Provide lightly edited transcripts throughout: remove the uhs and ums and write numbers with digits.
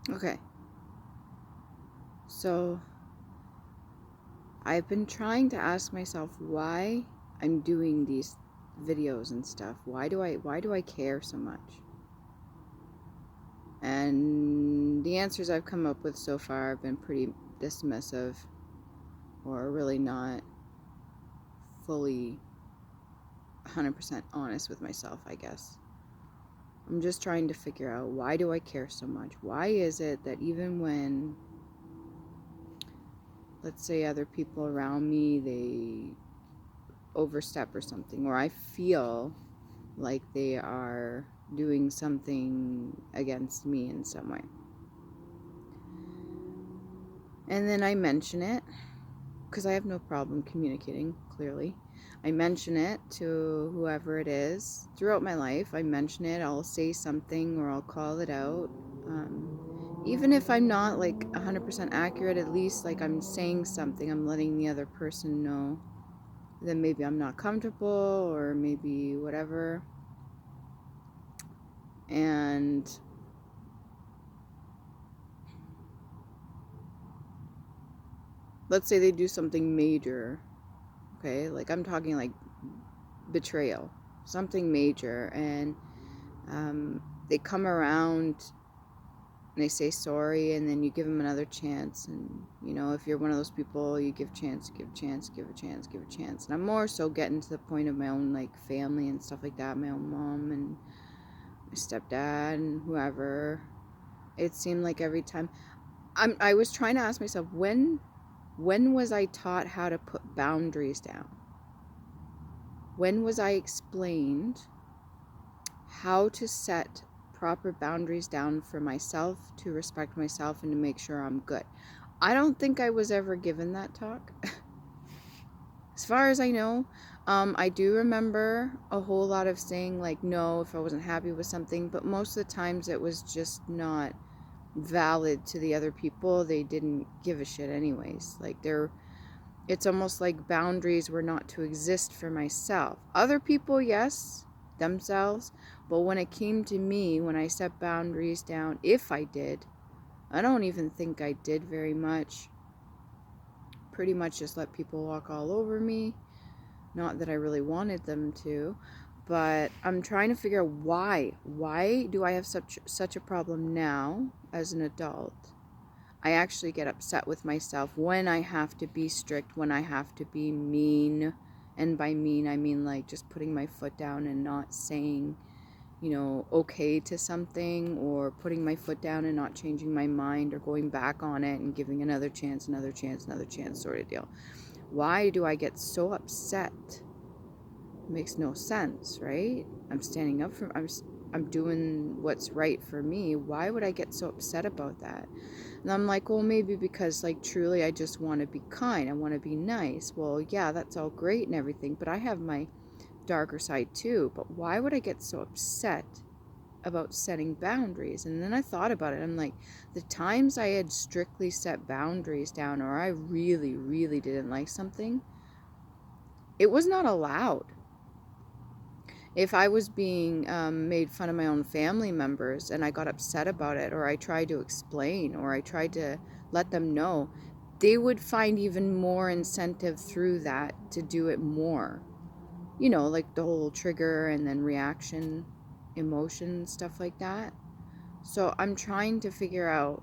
Okay. So I've been trying to ask myself why I'm doing these videos and stuff. Why do I care so much? And the answers I've come up with so far have been pretty dismissive, or really not fully 100% honest with myself, I guess. I'm just trying to figure out, why do I care so much? Why is it that even when, let's say, other people around me, they overstep or something, or I feel like they are doing something against me in some way, and then I mention it, because I have no problem communicating clearly. I mention it to whoever it is throughout my life. I mention it, I'll say something, or I'll call it out. Even if I'm not like 100% accurate, at least like I'm saying something, I'm letting the other person know that maybe I'm not comfortable, or maybe whatever. And let's say they do something major, okay? Like I'm talking like betrayal, something major, and they come around and they say sorry, and then you give them another chance. And if you're one of those people, you give chance, give chance, give a chance, give a chance. And I'm more so getting to the point of my own like family and stuff like that, my own mom and my stepdad and whoever. It seemed like every time I was trying to ask myself, when was I taught how to put boundaries down? When was I explained how to set proper boundaries down for myself, to respect myself and to make sure I'm good? I don't think I was ever given that talk. As far as I know, I do remember a whole lot of saying like no if I wasn't happy with something, but most of the times it was just not valid to the other people. They didn't give a shit anyways. Like it's almost like boundaries were not to exist for myself. Other people, yes, themselves, but when it came to me, when I set boundaries down, if I did, I don't even think I did very much. Pretty much just let people walk all over me. Not that I really wanted them to, but I'm trying to figure out why. Why do I have such a problem now as an adult? I actually get upset with myself when I have to be strict, when I have to be mean. And by mean, I mean like just putting my foot down and not saying, okay to something, or putting my foot down and not changing my mind, or going back on it and giving another chance, another chance, another chance sort of deal. Why do I get so upset? It makes no sense, right? I'm standing up for, I'm doing what's right for me. Why would I get so upset about that? And I'm like, well, maybe because like truly I just want to be kind. I want to be nice. Well, yeah, that's all great and everything, but I have my darker side too. But why would I get so upset about setting boundaries? And then I thought about it. I'm like, the times I had strictly set boundaries down, or I really, really didn't like something, it was not allowed. If I was being made fun of my own family members and I got upset about it, or I tried to explain, or I tried to let them know, they would find even more incentive through that to do it more. Like the whole trigger and then reaction, emotion, stuff like that. So I'm trying to figure out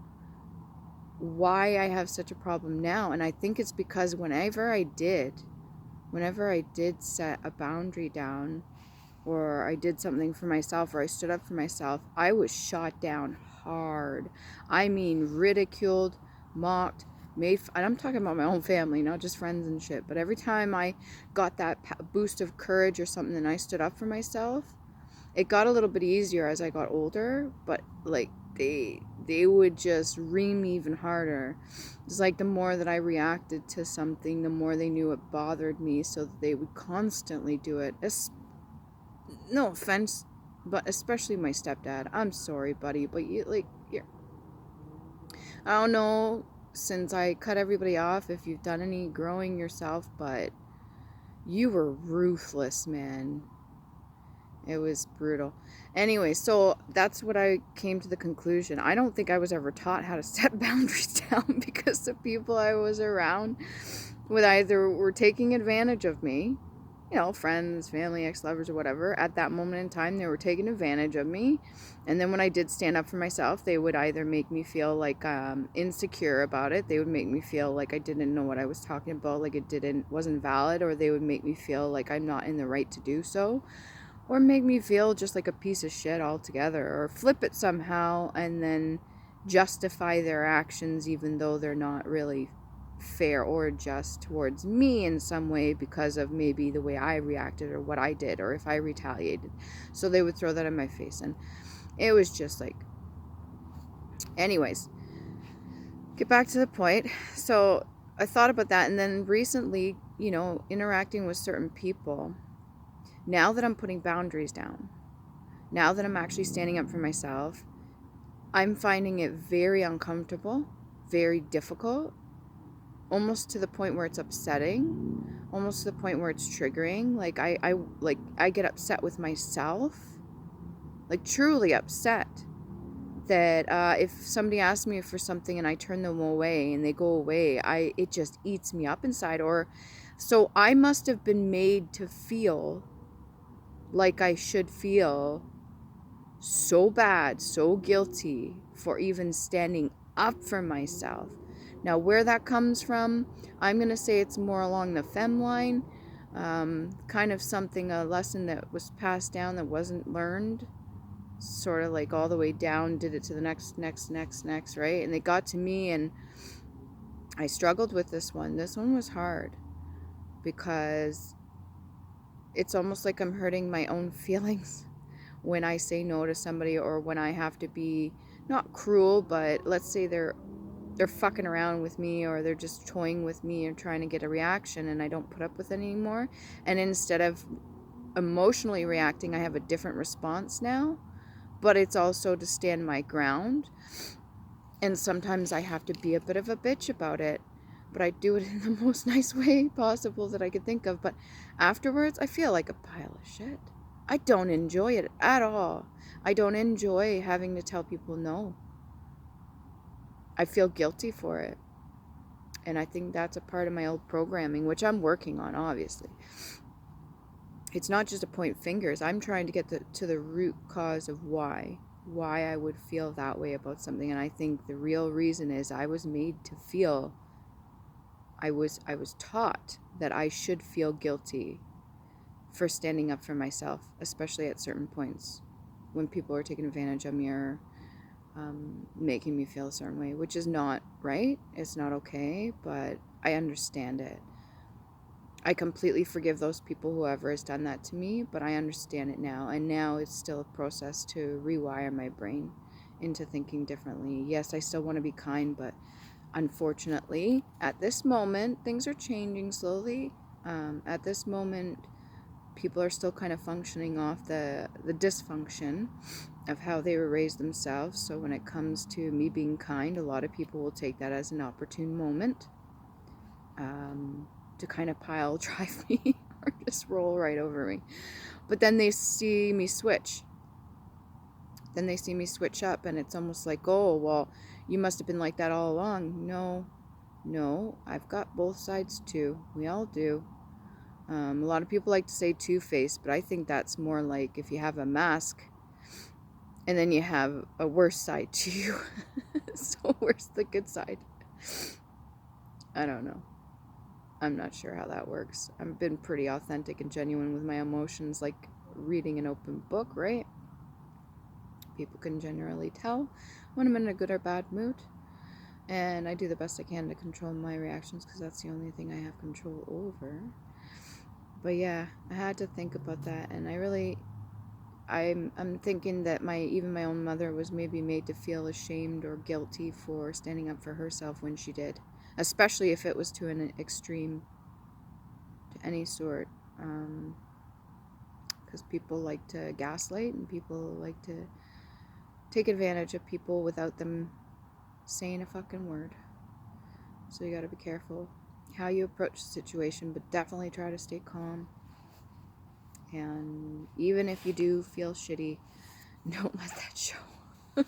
why I have such a problem now. And I think it's because whenever I did set a boundary down, or I did something for myself, or I stood up for myself, I was shot down hard. I mean, ridiculed, mocked, and I'm talking about my own family, not just friends and shit. But every time I got that boost of courage or something, and I stood up for myself, it got a little bit easier as I got older. But like they would just ream me even harder. It's like the more that I reacted to something, the more they knew it bothered me, so that they would constantly do it. No offense, but especially my stepdad. I'm sorry, buddy, but I don't know, since I cut everybody off, if you've done any growing yourself, but you were ruthless, man. It was brutal. Anyway, so that's what I came to the conclusion. I don't think I was ever taught how to set boundaries down, because the people I was around would either were taking advantage of me, you know, friends, family, ex-lovers, or whatever. At that moment in time, they were taking advantage of me. And then when I did stand up for myself, they would either make me feel like insecure about it. They would make me feel like I didn't know what I was talking about, like it wasn't valid, or they would make me feel like I'm not in the right to do so, or make me feel just like a piece of shit altogether, or flip it somehow and then justify their actions even though they're not really fair or just towards me in some way, because of maybe the way I reacted or what I did, or if I retaliated. So they would throw that in my face, and it was just like, anyways, get back to the point. So I thought about that, and then recently, you know, interacting with certain people, now that I'm putting boundaries down, now that I'm actually standing up for myself, I'm finding it very uncomfortable, very difficult, almost to the point where it's upsetting, almost to the point where it's triggering. Like I get upset with myself, like truly upset, that if somebody asks me for something and I turn them away and they go away, it just eats me up inside. Or so I must have been made to feel like I should feel so bad, so guilty for even standing up for myself. Now, where that comes from, I'm going to say it's more along the femme line, kind of something, a lesson that was passed down that wasn't learned, sort of like all the way down, did it to the next, right? And they got to me, and I struggled with this one. This one was hard, because it's almost like I'm hurting my own feelings when I say no to somebody, or when I have to be not cruel, but let's say they're fucking around with me, or they're just toying with me and trying to get a reaction, and I don't put up with it anymore. And instead of emotionally reacting, I have a different response now, but it's also to stand my ground. And sometimes I have to be a bit of a bitch about it, but I do it in the most nice way possible that I could think of. But afterwards, I feel like a pile of shit. I don't enjoy it at all. I don't enjoy having to tell people no. I feel guilty for it. And I think that's a part of my old programming, which I'm working on, obviously. It's not just to point fingers. I'm trying to get to the root cause of why I would feel that way about something. And I think the real reason is I was made to feel, I was taught that I should feel guilty for standing up for myself, especially at certain points when people are taking advantage of me, or making me feel a certain way, which is not right. It's not okay, but I understand it. I completely forgive those people, whoever has done that to me, but I understand it now. And now it's still a process to rewire my brain into thinking differently. Yes, I still want to be kind, but unfortunately, at this moment, things are changing slowly. At this moment, people are still kind of functioning off the dysfunction of how they were raised themselves. So when it comes to me being kind, a lot of people will take that as an opportune moment to kind of pile drive me or just roll right over me. But then they see me switch. Then they see me switch up, and it's almost like, oh, well, you must have been like that all along. No, I've got both sides too. We all do. A lot of people like to say two-faced, but I think that's more like if you have a mask and then you have a worse side to you. So where's the good side? I don't know. I'm not sure how that works. I've been pretty authentic and genuine with my emotions, like reading an open book, right? People can generally tell when I'm in a good or bad mood. And I do the best I can to control my reactions, because that's the only thing I have control over. But yeah, I had to think about that, and I'm thinking that even my own mother was maybe made to feel ashamed or guilty for standing up for herself when she did, especially if it was to an extreme, to any sort, because people like to gaslight, and people like to take advantage of people without them saying a fucking word. So you gotta be careful how you approach the situation, but definitely try to stay calm And even if you do feel shitty, don't let that show.